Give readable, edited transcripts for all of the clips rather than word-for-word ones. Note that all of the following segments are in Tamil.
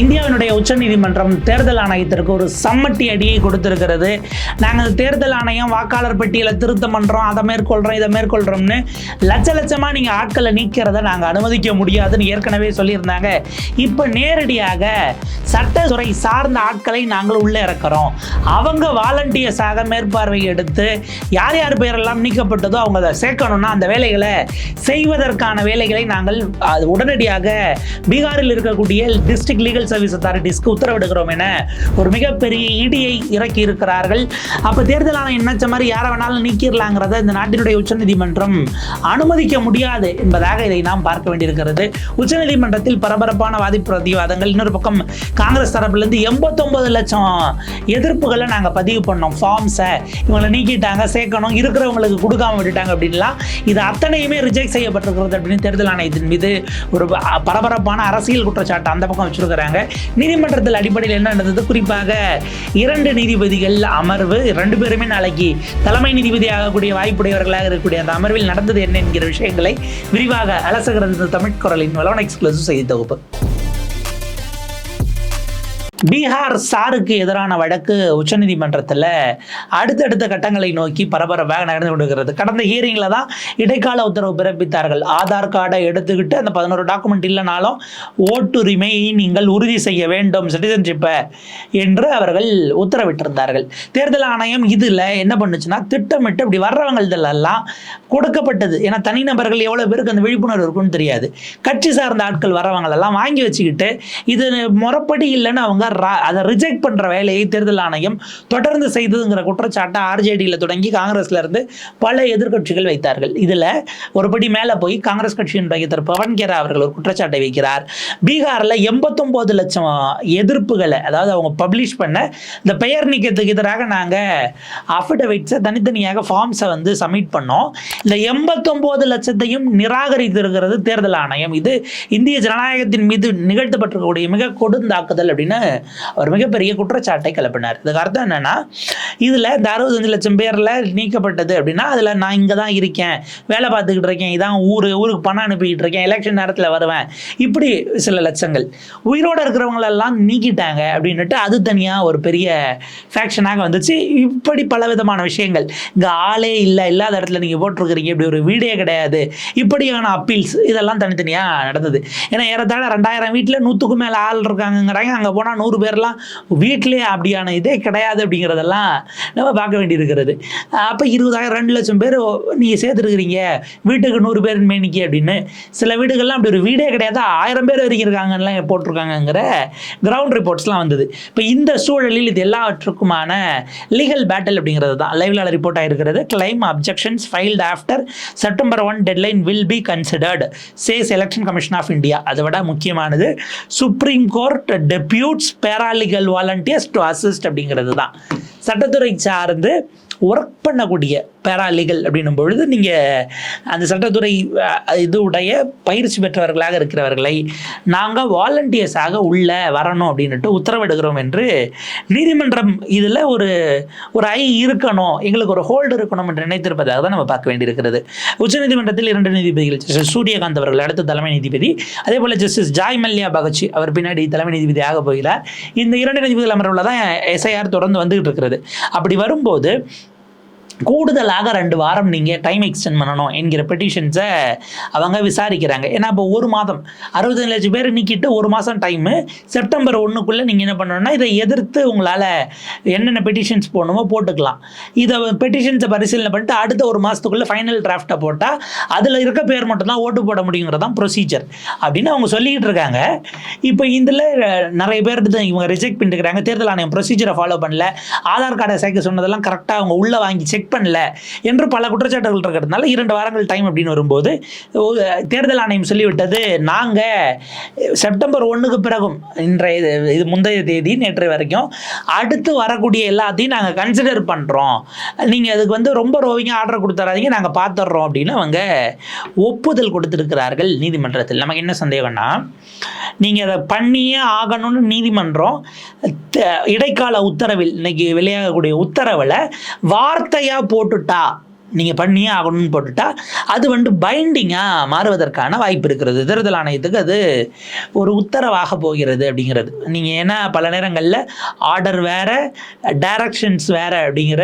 இந்தியாவினுடைய உச்சநீதிமன்றம் தேர்தல் ஆணையத்திற்கு ஒரு சம்மட்டி அடியை கொடுத்திருக்கிறது. நாங்கள் தேர்தல் ஆணையம் வாக்காளர் பட்டியலை திருத்தம் பண்ணுறோம், அதை மேற்கொள்கிறோம், இதை மேற்கொள்கிறோம்னு லட்சமாக நீங்கள் ஆட்களை நீக்கிறத நாங்கள் அனுமதிக்க முடியாதுன்னு ஏற்கனவே சொல்லியிருந்தாங்க. இப்போ நேரடியாக சட்டத்துறை சார்ந்த ஆட்களை நாங்கள் உள்ளே இறக்கிறோம், அவங்க வாலண்டியர்ஸாக மேற்பார்வை எடுத்து யார் யார் பேரெல்லாம் நீக்கப்பட்டதோ அவங்க அதை சேர்க்கணும்னா அந்த வேலைகளை செய்வதற்கான வேலைகளை நாங்கள் உடனடியாக பீகாரில் இருக்கக்கூடிய டிஸ்ட்ரிக்ட் லீகல் சர்வீஸ் அத்தாரிட்டிஸ்க்கு உத்தரவிடுகிறோம் என ஒரு மிகப்பெரிய இடியை இறக்கி இருக்கிறார்கள். அப்ப தேர்தல் ஆணையம் நினைச்ச மாதிரி யாரை வேணாலும் நீக்கிடலாங்கிறத இந்த நாட்டினுடைய உச்சநீதிமன்றம் அனுமதிக்க முடியாது என்பதாக இதை நாம் பார்க்க வேண்டியிருக்கிறது. உச்சநீதிமன்றத்தில் பரபரப்பான வாதி பிரதிவாதங்கள். இன்னொரு பக்கம் காங்கிரஸ் தரப்பிலிருந்து 89 லட்சம் எதிர்ப்புகளை நாங்கள் பதிவு பண்ணோம். ஃபார்ம்ஸை இவங்களை நீக்கிட்டாங்க, சேர்க்கணும், இருக்கிறவங்களுக்கு கொடுக்காம விட்டுட்டாங்க அப்படின்லாம். இது அத்தனையுமே ரிஜெக்ட் செய்யப்பட்டிருக்கிறது அப்படின்னு தேர்தல் ஆணையத்தின் மீது ஒரு பரபரப்பான அரசியல் குற்றச்சாட்டு அந்த பக்கம் வச்சிருக்கிறாங்க. நீதிமன்றத்தில் அடிப்படையில் என்ன நடந்தது, குறிப்பாக 2 நீதிபதிகள் அமர்வு, 2 பேருமே நாளைக்கு தலைமை நீதிபதி ஆகக்கூடிய வாய்ப்புடையவர்களாக இருக்கக்கூடிய அந்த அமர்வில் நடந்தது என்ன என்கிற விஷயங்களை விரிவாக அலசுகிறது தமிழ் குரலின் வளவன் எக்ஸ்க்ளூசிவ் செய்தி தொகுப்பு. பீகார் சாருக்கு எதிரான வழக்கு உச்சநீதிமன்றத்தில் அடுத்தடுத்த கட்டங்களை நோக்கி பரபரப்பாக நடந்து கொண்டிருக்கிறது. கடந்த ஹியரிங்கில் தான் இடைக்கால உத்தரவு பிறப்பித்தார்கள். ஆதார் கார்டை எடுத்துக்கிட்டு அந்த 11 டாக்குமெண்ட் இல்லைனாலும் ஓட்டுரிமையை நீங்கள் உறுதி செய்ய வேண்டும், சிட்டிசன்ஷிப்பை என்று அவர்கள் உத்தரவிட்டிருந்தார்கள். தேர்தல் ஆணையம் இதில் என்ன பண்ணுச்சுன்னா திட்டமிட்டு இப்படி வர்றவங்களெல்லாம் கொடுக்கப்பட்டது. ஏன்னா தனிநபர்கள் எவ்வளோ பேருக்கு அந்த விழிப்புணர்வு இருக்குன்னு தெரியாது. கட்சி சார்ந்த ஆட்கள் வர்றவங்களெல்லாம் வாங்கி வச்சுக்கிட்டு இது முறைப்படி இல்லைன்னு அவங்க அதை ரிஜெக்ட் பண்ற வேலையை தேர்தல் ஆணையம் தொடர்ந்து செய்ததுங்கிற குற்றச்சாட்டை ஆர்ஜேடியில் தொடங்கி காங்கிரஸ்ல இருந்து பல எதிர்க்கட்சிகள் வைத்தார்கள். இதுல ஒருபடி மேல போய் காங்கிரஸ் கட்சியினுடைய திரு பவன் கேரா அவர்கள் ஒரு குற்றச்சாட்டை வைக்கிறார். பீகார்ல 89 லட்சம் எதிர்ப்புகளை, அதாவது அவங்க பப்ளிஷ் பண்ண இந்த பெயர் நீக்கத்துக்கு எதிராக நாங்க அஃபிடவிட்ஸை தனித்தனியாக ஃபார்ம்ஸை வந்து சப்மிட் பண்ணோம். இந்த 89 லட்சத்தையும் நிராகரித்திருக்கிறது தேர்தல் ஆணையம். இது இந்திய ஜனநாயகத்தின் மீது நிகழ்த்தப்பட்டிருக்கக்கூடிய மிக கொடுந்தாக்குதல் அப்படின்னு அவர் மிகப்பெரிய குற்றச்சாட்டை கிளப்பினார். இதுக்கு அர்த்தம் என்னன்னா, இதுல இந்த 65 லட்சம் பேர்ல நீக்கப்பட்டது அப்படின்னா அதுல நான் இங்க தான் இருக்கேன், வேலை பார்த்துக்கிட்டு இருக்கேன், இதான் ஊருக்கு பணம் அனுப்பிக்கிட்டு இருக்கேன், எலெக்ஷன் நேரத்தில் வருவேன், இப்படி சில லட்சங்கள் உயிரோட இருக்கிறவங்களெல்லாம் நீக்கிட்டாங்க அப்படின்னுட்டு அது தனியா ஒரு பெரிய ஃபேக்ஷனாக வந்துச்சு. இப்படி பல விதமான விஷயங்கள், இங்க ஆளே இல்லை, இல்லாத இடத்துல நீங்க போட்டிருக்கிறீங்க, இப்படி ஒரு வீடே கிடையாது, இப்படியான அப்பீல்ஸ் இதெல்லாம் தனித்தனியா நடந்தது. ஏன்னா ஏறத்தாழ 2000 வீட்டுல 100க்கும் மேல ஆள் இருக்காங்கிறாங்க. அங்க போனா 100 பேர்லாம் வீட்டிலேயே அப்படியான இதே கிடையாது அப்படிங்கிறதெல்லாம் நம்ம பார்க்க வேண்டியிருக்கிறது. அப்போ 20,000 2 லட்சம் பேர் நீங்கள் சேர்த்துருக்கிறீங்க, வீட்டுக்கு 100 பேர் மேனிக்கு அப்படின்னு. சில வீடுகள்லாம் அப்படி ஒரு வீடே கிடையாது, 1000 பேர் வரைக்கும் இருக்காங்கலாம் போட்டிருக்காங்கிற கிரவுண்ட் ரிப்போர்ட்ஸ்லாம் வந்தது. இப்போ இந்த சூழலில் இது எல்லாவற்றுக்குமான லீகல் பேட்டில் அப்படிங்கிறது தான் லைவ்ல ரிப்போர்ட் ஆகிருக்கிறது. Claim objections filed after September 1 deadline will be considered says Election Commission of India. அதை விட முக்கியமானது Supreme Court deputes paralegal volunteers to assist அப்படிங்கிறது தான். சட்டத்துறை சார்ந்து ஒர்க் பண்ணக்கூடிய பேராலீகல் அப்படின்னும் பொழுது நீங்கள் அந்த சட்டத்துறை இதுடைய பயிற்சி பெற்றவர்களாக இருக்கிறவர்களை நாங்கள் வாலண்டியர்ஸாக உள்ளே வரணும் அப்படின்ட்டு உத்தரவிடுகிறோம் என்று நீதிமன்றம் இதில் ஒரு இருக்கணும், எங்களுக்கு ஒரு ஹோல்டு இருக்கணும் என்று நினைத்திருப்பதாக தான் நம்ம பார்க்க வேண்டியிருக்கிறது. உச்சநீதிமன்றத்தில் 2 நீதிபதிகள், ஜஸ்டிஸ் சூரியகாந்த் அவர்கள் அடுத்த தலைமை நீதிபதி, அதே போல் ஜஸ்டிஸ் ஜாய் மல்யா பகச்சி அவர் பின்னாடி தலைமை நீதிபதி ஆக போகிறார். இந்த 2 நீதிபதிகள் அமர்வில் தான் எஸ்ஐஆர் தொடர்ந்து வந்துகிட்டு இருக்கிறது. அப்படி வரும்போது கூடுதலாக 2 வாரம் நீங்கள் டைம் எக்ஸ்டெண்ட் பண்ணணும் என்கிற பெட்டிஷன்ஸை அவங்க விசாரிக்கிறாங்க. ஏன்னா இப்போ 1 மாதம் 65 லட்சம் பேர் நீக்கிட்டு 1 மாதம் டைமு, செப்டம்பர் 1க்குள்ளே நீங்கள் என்ன பண்ணணும்னா இதை எதிர்த்து உங்களால் என்னென்ன பெட்டிஷன்ஸ் போடணுமோ போட்டுக்கலாம். இதை பெட்டிஷன்ஸை பரிசீலனை பண்ணிட்டு அடுத்த 1 மாதத்துக்குள்ளே ஃபைனல் டிராஃப்டை போட்டால் அதில் இருக்க பேர் மட்டும்தான் ஓட்டு போட முடியுங்கிறதான் ப்ரொசீஜர் அப்படின்னு அவங்க சொல்லிக்கிட்டு இருக்காங்க. இப்போ இதில் நிறைய பேர் இவங்க ரிஜெக்ட் பண்ணிட்டுருக்காங்க. தேர்தல் ஆணையம் ப்ரொசீஜரை ஃபாலோ பண்ணல, ஆதார் கார்டை சேர்க்க சொன்னதெல்லாம் கரெக்டாக அவங்க உள்ளே வாங்கி செக் பண்ணல என்று பல குற்றச்சாட்டுகள் இருக்கிறதுனால 2 வாரங்கள் டைம் அப்படின்னு வரும்போது தேர்தல் ஆணையம் சொல்லிவிட்டது, நாங்கள் செப்டம்பர் 1க்கு பிறகும் இன்றைய இது முந்தைய தேதி நேற்று வரைக்கும் அடுத்து வரக்கூடிய எல்லாத்தையும் நாங்கள் கன்சிடர் பண்ணுறோம், நீங்கள் அதுக்கு வந்து ரொம்ப ரோவிங்க ஆர்டர் கொடுத்துறாதீங்க, நாங்கள் பார்த்துட்றோம் அப்படின்னு அவங்க ஒப்புதல் கொடுத்துருக்கிறார்கள் நீதிமன்றத்தில். நமக்கு என்ன சந்தேகம்னா, நீங்கள் அதை பண்ணியே ஆகணும்னு நீதிமன்றம் இடைக்கால உத்தரவில் இன்னைக்கு வெளியாகக்கூடிய உத்தரவில் வார்த்தையாக போட்டுட்டா நீங்கள் பண்ணியே ஆகணும்னு போட்டுட்டா அது பைண்டிங்காக மாறுவதற்கான வாய்ப்பு இருக்கிறது. தேர்தல் ஆணையத்துக்கு அது ஒரு உத்தரவாக போகிறது அப்படிங்கிறது. நீங்கள் ஏன்னா பல நேரங்களில் ஆர்டர் வேறு, டைரக்ஷன்ஸ் வேறு அப்படிங்கிற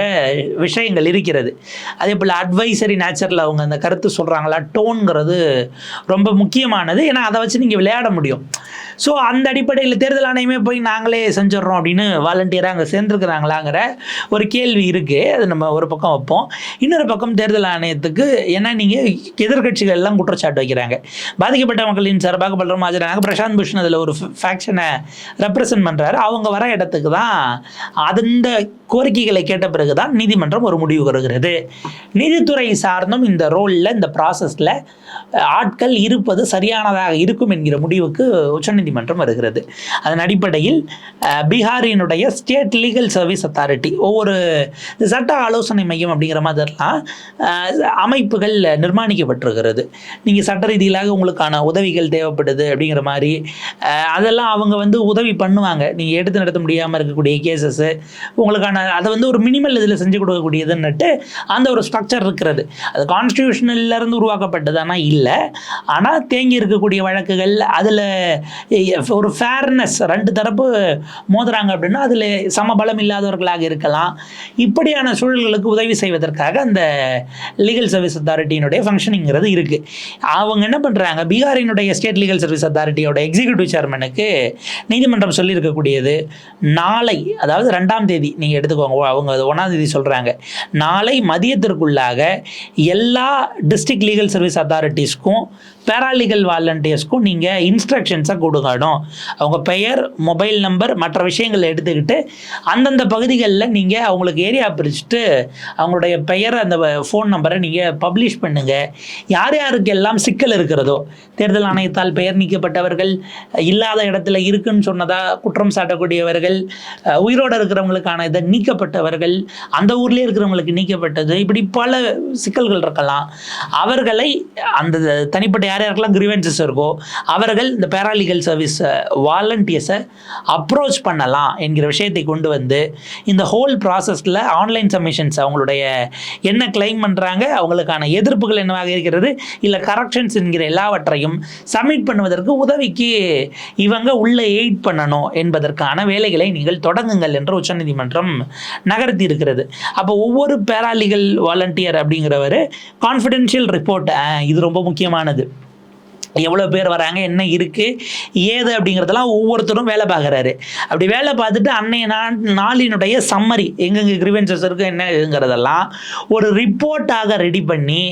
விஷயங்கள் இருக்கிறது. அதே போல் அட்வைசரி நேச்சரில் அவங்க அந்த கருத்து சொல்கிறாங்களா, டோன்கிறது ரொம்ப முக்கியமானது. ஏன்னா அதை வச்சு நீங்கள் விளையாட முடியும். ஸோ அந்த அடிப்படையில் தேர்தல் ஆணையமே போய் நாங்களே செஞ்சிடறோம் அப்படின்னு வாலண்டியராக அங்கே சேர்ந்துருக்குறாங்களாங்கிற ஒரு கேள்வி இருக்குது. அது நம்ம ஒரு பக்கம் வைப்போம். இன்னொரு பக்கம் தேர்தல் ஆணையத்துக்கு ஏன்னா நீங்கள் எதிர்கட்சிகள் எல்லாம் குற்றச்சாட்டு வைக்கிறாங்க. பாதிக்கப்பட்ட மக்களின் சார்பாக பலரும் ஆஜரானாங்க. பிரசாந்த் பூஷன் அதில் ஒரு ஃபேக்ஷனை ரெப்ரசன்ட் பண்ணுறாரு. அவங்க வர இடத்துக்கு தான் அந்த கோரிக்கைகளை கேட்ட பிறகு தான் நீதிமன்றம் ஒரு முடிவு வருகிறது. நீதித்துறை சார்ந்தும் இந்த ரோலில், இந்த ப்ராசஸில் ஆட்கள் இருப்பது சரியானதாக இருக்கும் என்கிற முடிவுக்கு உச்சநீதிமன்றம் வருகிறது. அதன் அடிப்படையில் பீகாரினுடைய ஸ்டேட் லீகல் சர்வீஸ் அத்தாரிட்டி, ஒவ்வொரு சட்ட ஆலோசனை மையம் அப்படிங்கிற மாதிரிலாம் அமைப்புகள் நிர்மாணிக்கப்பட்டிருக்கிறது. நீங்கள் சட்ட ரீதியிலாக உங்களுக்கான உதவிகள் தேவைப்படுது அப்படிங்கிற மாதிரி அதெல்லாம் அவங்க உதவி பண்ணுவாங்க. நீங்கள் எடுத்து நடத்த முடியாமல் இருக்கக்கூடிய கேசஸ்ஸு உங்களுக்கான அதை ஒரு மினிமல் இதில் செஞ்சு கொடுக்கக்கூடியதுன்னுட்டு அந்த ஒரு ஸ்ட்ரக்சர் இருக்கிறது. அது கான்ஸ்டியூஷனிலிருந்து உருவாக்கப்பட்டது ஆனால் இல்லை. ஆனால் தேங்கி இருக்கக்கூடிய வழக்குகள் அதில் ஒரு ஃபேர்னஸ், ரெண்டு தரப்பு மோதுறாங்க அப்படின்னா அதில் சமபலம் இல்லாதவர்களாக இருக்கலாம். இப்படியான சூழல்களுக்கு உதவி செய்வதற்காக அந்த லீகல் சர்வீஸ் அத்தாரிட்டியினுடைய ஃபங்க்ஷனிங்கிறது இருக்குது. அவங்க என்ன பண்ணுறாங்க, பீகாரினுடைய ஸ்டேட் லீகல் சர்வீஸ் அத்தாரிட்டியோட எக்ஸிக்யூட்டிவ் சேர்மனுக்கு நீதிமன்றம் சொல்லியிருக்கக்கூடியது, நாளை, அதாவது 2ஆம் தேதி நீங்கள் எடுத்துக்கோங்க, அவங்க 1ஆம் தேதி சொல்கிறாங்க, நாளை மதியத்திற்குள்ளாக எல்லா டிஸ்ட்ரிக்ட் லீகல் சர்வீஸ் அத்தாரிட்டிஸ்க்கும் பேராலீகல் வாலண்டியர்ஸ்க்கும் நீங்கள் இன்ஸ்ட்ரக்ஷன்ஸை கொடுக்கணும். அவங்க பெயர், மொபைல் நம்பர், மற்ற விஷயங்களை எடுத்துக்கிட்டு அந்தந்த பகுதிகளில் நீங்கள் அவங்களுக்கு ஏரியா பிரிச்சுட்டு அவங்களுடைய பெயர், அந்த ஃபோன் நம்பரை நீங்கள் பப்ளிஷ் பண்ணுங்கள். யார் யாருக்கெல்லாம் சிக்கல் இருக்கிறதோ, தேர்தல் ஆணையத்தால் பெயர் நீக்கப்பட்டவர்கள், இல்லாத இடத்துல இருக்குன்னு சொன்னதாக குற்றம் சாட்டக்கூடியவர்கள், உயிரோடு இருக்கிறவங்களுக்கான இதை நீக்கப்பட்டவர்கள், அந்த ஊர்லேயே இருக்கிறவங்களுக்கு நீக்கப்பட்டது, இப்படி பல சிக்கல்கள் இருக்கலாம். அவர்களை அந்த தனிப்பட்ட யார் யாருக்கெல்லாம் கிரீவன்சஸ் இருக்கோ அவர்கள் இந்த பேராலீகல் சர்வீஸ் வாலண்டியர்ஸை அப்ரோச் பண்ணலாம் என்கிற விஷயத்தை கொண்டு வந்து இந்த ஹோல் ப்ராசஸில் ஆன்லைன் சப்மிஷன்ஸ், அவங்களுடைய என்ன கிளைம் பண்ணுறாங்க, அவங்களுக்கான எதிர்ப்புகள் என்னவாக இருக்கிறது, இல்லை கரெக்ஷன்ஸ் என்கிற எல்லாவற்றையும் சப்மிட் பண்ணுவதற்கு உதவிக்கு இவங்க உள்ள எய்ட் பண்ணணும் என்பதற்கான வேலைகளை நீங்கள் தொடங்குங்கள் என்று உச்சநீதிமன்றம் நகர்த்தி இருக்கிறது. அப்போ ஒவ்வொரு பேராலீகல் வாலண்டியர் அப்படிங்கிறவர் கான்ஃபிடென்ஷியல் ரிப்போர்ட், இது ரொம்ப முக்கியமானது, எவ்வளோ பேர் வராங்க, என்ன இருக்குது ஏது அப்படிங்கிறதெல்லாம் ஒவ்வொருத்தரும் வேலை பார்க்குறாரு. அப்படி வேலை பார்த்துட்டு அன்னைய நாளினுடைய சம்மரி, எங்கெங்கே கிரிவென்சஸ் இருக்குது என்னங்கிறதெல்லாம் ஒரு ரிப்போர்ட்டாக ரெடி பண்ணி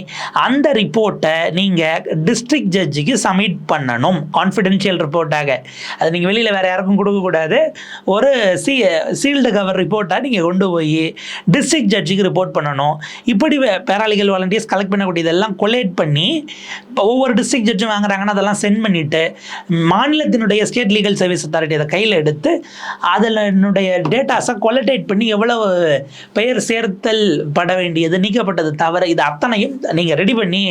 அந்த ரிப்போர்ட்டை நீங்கள் டிஸ்ட்ரிக்ட் ஜட்ஜுக்கு சப்மிட் பண்ணணும், கான்ஃபிடென்ஷியல் ரிப்போர்ட்டாக. அது நீங்கள் வெளியில் வேறு யாருக்கும் கொடுக்கக்கூடாது. ஒரு சீல்டு கவர் ரிப்போர்ட்டாக நீங்கள் கொண்டு போய் டிஸ்ட்ரிக்ட் ஜட்ஜுக்கு ரிப்போர்ட் பண்ணணும். இப்படி பேராலீகல் வாலண்டியர்ஸ் கலெக்ட் பண்ணக்கூடியதெல்லாம் கொலேட் பண்ணி ஒவ்வொரு டிஸ்ட்ரிக்ட் ஜட்ஜும் வாங்குறாங்கன்னா அதெல்லாம் சென்ட் பண்ணிட்டு மாநிலத்தினுடைய ஸ்டேட் லீகல் சர்வீஸ் அத்தாரிட்டி அதை கையில் எடுத்து அதனுடைய டேட்டாஸை கொலட்டேட் பண்ணி எவ்வளவு பெயர் சேர்த்தல் பட வேண்டியது, நீக்கப்பட்டது தவிர, இது அத்தனையும் நீங்கள் ரெடி பண்ணி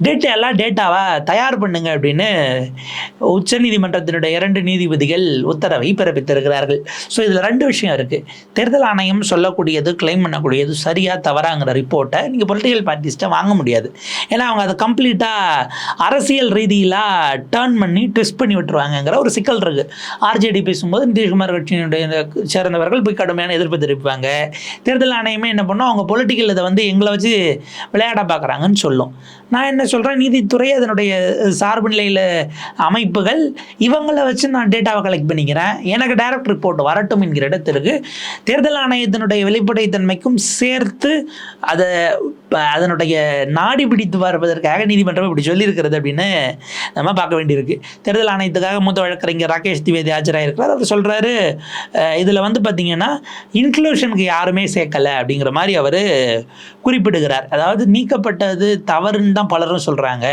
டேட்டாவை தயார் பண்ணுங்க அப்படின்னு உச்சநீதிமன்றத்தினுடைய 2 நீதிபதிகள் உத்தரவை பிறப்பித்திருக்கிறார்கள். ஸோ இதில் 2 விஷயம் இருக்குது. தேர்தல் ஆணையம் சொல்லக்கூடியது, கிளைம் பண்ணக்கூடியது சரியா தவறாங்கிற ரிப்போர்ட்டை நீங்கள் பொலிட்டிக்கல் பார்ட்டிஸ்ட்டை வாங்க முடியாது. ஏன்னா அவங்க அதை கம்ப்ளீட்டாக அரசியல் ரீதியிலாக டர்ன் பண்ணி ட்விஸ்ட் பண்ணி விட்டுருவாங்கங்கிற ஒரு சிக்கல் இருக்குது. ஆர்ஜேடி பேசும்போது நிதிஷ்குமார் கட்சியினுடைய சேர்ந்தவர்கள் போய் கடுமையான எதிர்ப்பு தெரிவிப்பாங்க. தேர்தல் ஆணையமே என்ன பண்ணோம், அவங்க பொலிட்டிக்கல் இதை எங்களை வச்சு விளையாட பார்க்குறாங்கன்னு சொல்லும். நான் என்ன சொல்கிறேன், நீதித்துறை அதனுடைய சார்பு நிலையில் அமைப்புகள் இவங்களை வச்சு நான் டேட்டாவை கலெக்ட் பண்ணிக்கிறேன், எனக்கு டைரக்ட் ரிப்போர்ட் வரட்டும் என்கிற இடத்திற்கு தேர்தல் ஆணையத்தினுடைய வெளிப்படைத்தன்மைக்கும் சேர்த்து அதை அதனுடைய நாடி பிடித்து பார்ப்பதற்காக நீதிமன்றம் இப்படி சொல்லியிருக்கிறது அப்படின்னு நம்ம பார்க்க வேண்டியிருக்கு. தேர்தல் ஆணையத்துக்காக மூத்த வழக்கறிஞர் ராகேஷ் திவேதி ஆஜராயிருக்கிறார். அவர் சொல்கிறாரு, இதில் பார்த்தீங்கன்னா இன்க்ளூஷனுக்கு யாருமே சேர்க்கலை அப்படிங்கிற மாதிரி அவர் குறிப்பிடுகிறார். அதாவது நீக்கப்பட்டது தவறுன்னு தான் பலரும் சொல்கிறாங்க,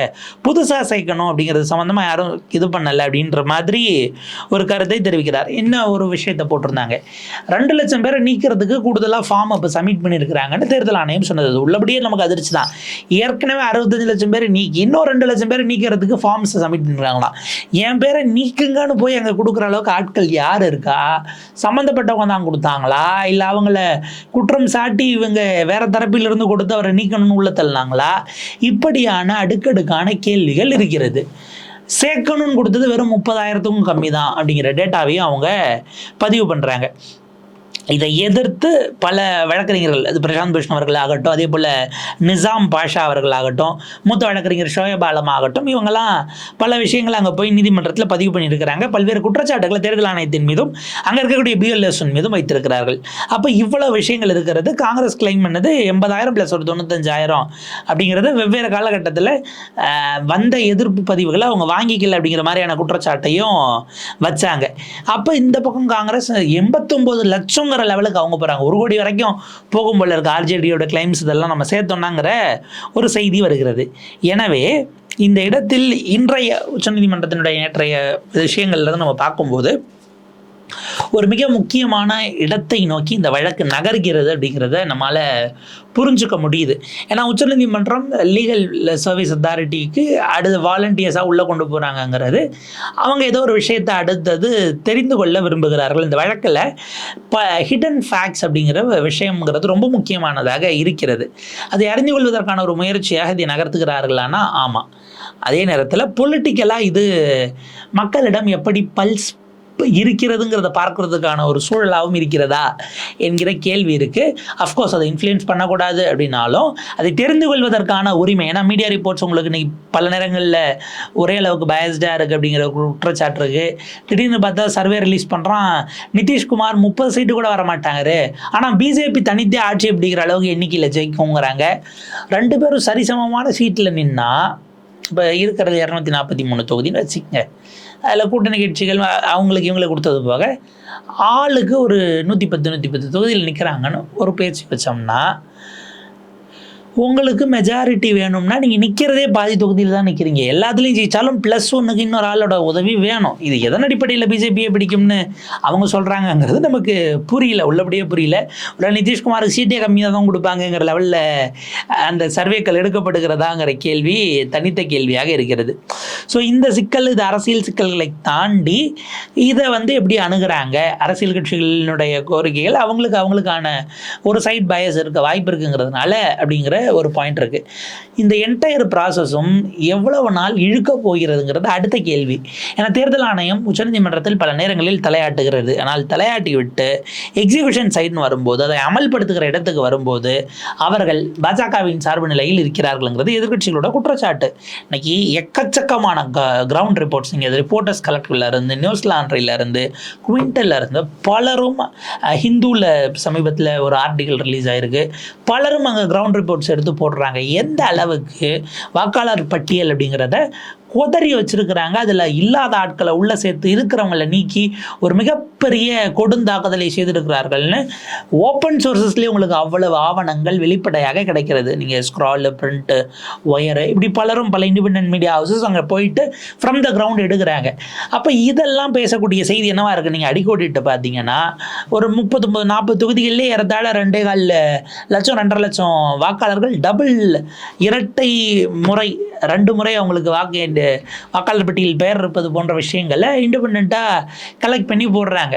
புதுசாக சேர்க்கணும் அப்படிங்கிறது சம்மந்தமாக யாரும் இது பண்ணலை அப்படின்ற மாதிரி ஒரு கருத்தை தெரிவிக்கிறார். என்ன ஒரு விஷயத்தை போட்டிருந்தாங்க, 2 லட்சம் பேரை நீக்கிறதுக்கு கூடுதலாக ஃபார்ம் அப்போ சப்மிட் பண்ணியிருக்கிறாங்கன்னு தேர்தல் ஆணையம் சொன்னது. உள்ளபடியே நமக்கு அதிர்ச்சி தான். ஏற்கனவே 65 லட்சம் பேர் நீக்கி இன்னும் 2 லட்சம் பேர் நீக்கிறதுக்கு நீக்கிறதுக்கு ஃபார்ம்ஸ் சப்மிட் பண்ணுறாங்களாம். என் பேரை நீக்குங்கன்னு போய் அங்கே கொடுக்குற அளவுக்கு ஆட்கள் யார் இருக்கா? சம்மந்தப்பட்டவங்க தான் கொடுத்தாங்களா, இல்லை அவங்கள குற்றம் சாட்டி இவங்க வேற தரப்பிலிருந்து கொடுத்து அவரை நீக்கணும்னு உள்ள தள்ளினாங்களா? இப்படியான அடுக்கடுக்கான கேள்விகள் இருக்கிறது. சேர்க்கணும்னு கொடுத்தது வெறும் 30,000க்கும் கம்மி தான் அப்படிங்கிற டேட்டாவையும் அவங்க பதிவு பண்ணுறாங்க. இதை எதிர்த்து பல வழக்கறிஞர்கள், அது பிரசாந்த் பூஷன் அவர்கள் ஆகட்டும், அதே போல் நிசாம் பாஷா அவர்கள் ஆகட்டும், மூத்த வழக்கறிஞர் ஷோயப் ஆலம் ஆகட்டும், இவங்கெல்லாம் பல விஷயங்களை அங்கே போய் நீதிமன்றத்தில் பதிவு பண்ணியிருக்கிறாங்க. பல்வேறு குற்றச்சாட்டுகளை தேர்தல் ஆணையத்தின் மீதும் அங்கே இருக்கக்கூடிய BLS மீதும் வைத்திருக்கிறார்கள். அப்போ இவ்வளோ விஷயங்கள் இருக்கிறது. காங்கிரஸ் கிளைம் பண்ணது 80,000 + ஒரு 95,000 அப்படிங்கிறது வெவ்வேறு காலகட்டத்தில் வந்த எதிர்ப்பு பதிவுகளை அவங்க வாங்கிக்கல அப்படிங்கிற மாதிரியான குற்றச்சாட்டையும் வச்சாங்க. அப்போ இந்த பக்கம் காங்கிரஸ் 89 லட்சம் லெவலுக்கு அவங்க போறாங்க. 1 கோடி வரைக்கும் போகும் போல இருக்கு. RJDயோட கிளைம்ஸ் இதெல்லாம் நம்ம சேர்த்தோம்னாங்கிற ஒரு செய்தி வருகிறது. எனவே இந்த இடத்தில் இன்றைய உச்சநீதிமன்றத்தினுடைய நேற்றைய விஷயங்கள்ல நம்ம பார்க்கும்போது ஒரு மிக முக்கியமான இடத்தை நோக்கி இந்த வழக்கு நகர்கிறது அப்படிங்கிறத நம்மளால புரிஞ்சுக்க முடியுது. ஏன்னா உச்சநீதிமன்றம் லீகல் சர்வீஸ் அத்தாரிட்டிக்கு அடுத்து வாலண்டியர்ஸாக உள்ளே கொண்டு போகிறாங்கங்கிறது அவங்க ஏதோ ஒரு விஷயத்தை அடுத்தது தெரிந்து கொள்ள விரும்புகிறார்கள். இந்த வழக்கில் ஹிடன் ஃபேக்ட்ஸ் அப்படிங்கிற விஷயங்கிறது ரொம்ப முக்கியமானதாக இருக்கிறது. அதை அறிந்து கொள்வதற்கான ஒரு முயற்சியாக இதை நகர்த்துகிறார்களானா ஆமாம். அதே நேரத்தில் பொலிட்டிக்கலாக இது மக்களிடம் எப்படி பல்ஸ் இருக்கிறதுங்கிறத பார்க்கறதுக்கான ஒரு சூழலாகவும் இருக்கிறதா என்கிற கேள்வி இருக்குது. அஃப்கோர்ஸ் அதை இன்ஃப்ளூயன்ஸ் பண்ணக்கூடாது அப்படின்னாலும் அதை தெரிந்து கொள்வதற்கான உரிமை. ஏன்னா மீடியா ரிப்போர்ட்ஸ் உங்களுக்கு இன்னைக்கு பல நேரங்களில் ஒரே அளவுக்கு பயஸ்டாக இருக்குது அப்படிங்கிற குற்றச்சாட்டு இருக்குது. திடீர்னு பார்த்தா சர்வே ரிலீஸ் பண்ணுறான், நிதிஷ்குமார் 30 சீட்டு கூட வரமாட்டாங்க, ஆனால் பிஜேபி தனித்தே ஆட்சி அப்படிங்கிற அளவுக்கு எண்ணிக்கையில் ஜெயிக்குங்கிறாங்க. 2 பேரும் சரிசமமான சீட்டில் நின்னா இப்போ இருக்கிறது 243 தொகுதின்னு வச்சுக்கங்க. அதில் கூட்டணி கட்சிகள் அவங்களுக்கு இவங்களுக்கு கொடுத்தது போக ஆளுக்கு ஒரு 110 தொகுதியில் நிற்கிறாங்கன்னு ஒரு பேச்சு வச்சோம்னா, உங்களுக்கு மெஜாரிட்டி வேணும்னா நீங்கள் நிற்கிறதே பாதி தொகுதியில் தான் நிற்கிறீங்க. எல்லாத்துலேயும் ஜெயிச்சாலும் +1க்கு இன்னொரு ஆளோட உதவி வேணும். இது எதன் அடிப்படையில் பிஜேபியை பிடிக்கும்னு அவங்க சொல்கிறாங்கங்கிறது நமக்கு புரியல, உள்ளபடியே புரியல. ஒரு நிதிஷ்குமாருக்கு சீட்டே கம்மியாக தான் கொடுப்பாங்கங்கிற லெவலில் அந்த சர்வேக்கள் எடுக்கப்படுகிறதாங்கிற கேள்வி தனித்த கேள்வியாக இருக்கிறது. ஸோ இந்த சிக்கல், இது அரசியல் சிக்கல்களை தாண்டி இதை எப்படி அணுகிறாங்க, அரசியல் கட்சிகளினுடைய கோரிக்கைகள் அவங்களுக்கான ஒரு சைட் பயஸ் இருக்க வாய்ப்பு இருக்குங்கிறதுனால அப்படிங்கிற ஒரு பாயிண்ட் இருக்கு. இந்த என்டையர் ப்ராசஸும் எவ்வளவு நாள் இழுக்க போகிறதுங்கிறது அடுத்த கேள்வி. ஏன்னா தேர்தல் ஆணையம் உச்சநீதிமன்றத்தில் பல நேரங்களில் தலையாட்டுகிறது. ஆனால் தலையாட்டி விட்டு எக்ஸிகியூஷன் சைடுன்னு வரும்போது, அதை அமல்படுத்துகிற இடத்துக்கு வரும்போது அவர்கள் பாஜகவின் சார்பு நிலையில் இருக்கிறார்கள்ங்கிறது எதிர்கட்சிகளோட குற்றச்சாட்டு. இன்னைக்கு எக்கச்சக்கமான கிரவுண்ட் ரிப்போர்ட்ஸ், இங்கே ரிப்போர்ட்டர்ஸ் கலெக்டிவ்ல இருந்து, நியூஸ் லாண்ட்ரியில இருந்து, குவிண்டல்ல இருந்து பலரும், ஹிந்துவில் சமீபத்தில் ஒரு ஆர்டிகல் ரிலீஸ் ஆயிருக்கு, பலரும் அங்கே கிரவுண்ட் ரிப்போர்ட்ஸ் எடுத்து போடுறாங்க. எந்த அளவுக்கு வாக்காளர் பட்டியல் அப்படிங்கிறத கொதறி வச்சிருக்கிறாங்க. அதில் இல்லாத ஆட்களை உள்ள சேர்த்து இருக்கிறவங்களை நீக்கி ஒரு மிகப்பெரிய கொடுந்தாக்குதலை செய்திருக்கிறார்கள்னு ஓப்பன் சோர்சஸ்லேயே உங்களுக்கு அவ்வளவு ஆவணங்கள் வெளிப்படையாக கிடைக்கிறது. நீங்கள் ஸ்க்ராலு, பிரிண்ட்டு, ஒயரு, இப்படி பலரும் பல இண்டிபெண்டன்ட் மீடியா ஹவுசஸ் அங்கே போயிட்டு ஃப்ரம் த கிரவுண்ட் எடுக்கிறாங்க. அப்போ இதெல்லாம் பேசக்கூடிய செய்தி என்னவா இருக்குது? நீங்கள் அடிக்கோடிட்டு பார்த்தீங்கன்னா ஒரு 39-40 தொகுதிகளிலே ஏறத்தாழ 2.25 லட்சம் 2.5 லட்சம் வாக்காளர்கள் டபுள், இரட்டை முறை, 2 முறை அவங்களுக்கு வாக்காளர் பட்டியல் பெயர் இருப்பது போன்ற விஷயங்களை இண்டிபெண்ட்டாக கலெக்ட் பண்ணி போடுறாங்க.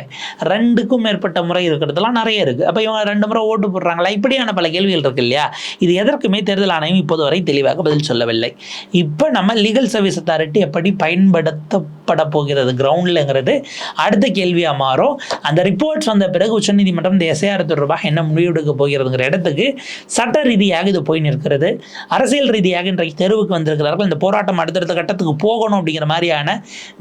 2க்கும் மேற்பட்ட முறை இருக்கிறதுலாம் நிறைய இருக்குது. அப்போ இவங்க 2 முறை ஓட்டு போடுறாங்களா? இப்படியான பல கேள்விகள் இருக்கு இல்லையா? இது எதற்குமே தேர்தல் ஆணையம் இப்போது வரை தெளிவாக பதில் சொல்லவில்லை. இப்போ நம்ம லீகல் சர்வீஸ் அத்தாரிட்டி எப்படி பயன்படுத்தப்பட போகிறது கிரவுண்ட்லங்கிறது அடுத்த கேள்வியாக மாறும். அந்த ரிப்போர்ட்ஸ் வந்த பிறகு உச்சநீதிமன்றம் இந்த SIR தொடர்பாக என்ன முடிவெடுக்க போகிறதுங்கிற இடத்துக்கு சட்ட ரீதியாக இது போய் நிற்கிறது. அரசியல் ரீதியாக இன்றைக்கு தெருவுக்கு வந்திருக்கிறார்கள். இந்த போராட்டம் அடுத்தடுத்த கட்டத்துக்கு போகணும் அப்படிங்கிற மாதிரியான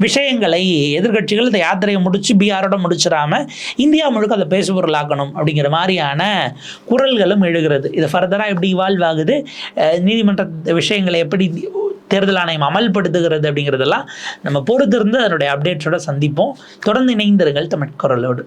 விஷயங்களை எதிர்கட்சிகள் இந்த யாத்திரையை முடிச்சு BRோட முடிச்சிடாம இந்தியா முழுக்க அதை பேசுபொருளாக்கணும் அப்படிங்கிற மாதிரியான குரல்களும் எழுகிறது. இது ஃபர்தராக எப்படி இவால்வ் ஆகுது, நீதிமன்ற விஷயங்களை எப்படி தேர்தல் ஆணையம் அமல்படுத்துகிறது அப்படிங்கிறதெல்லாம் நம்ம பொறுத்திருந்து அதனுடைய அப்டேட்ஸோட சந்திப்போம். தொடர்ந்து இணைந்திருங்கள் தமிழ் குரலோடு.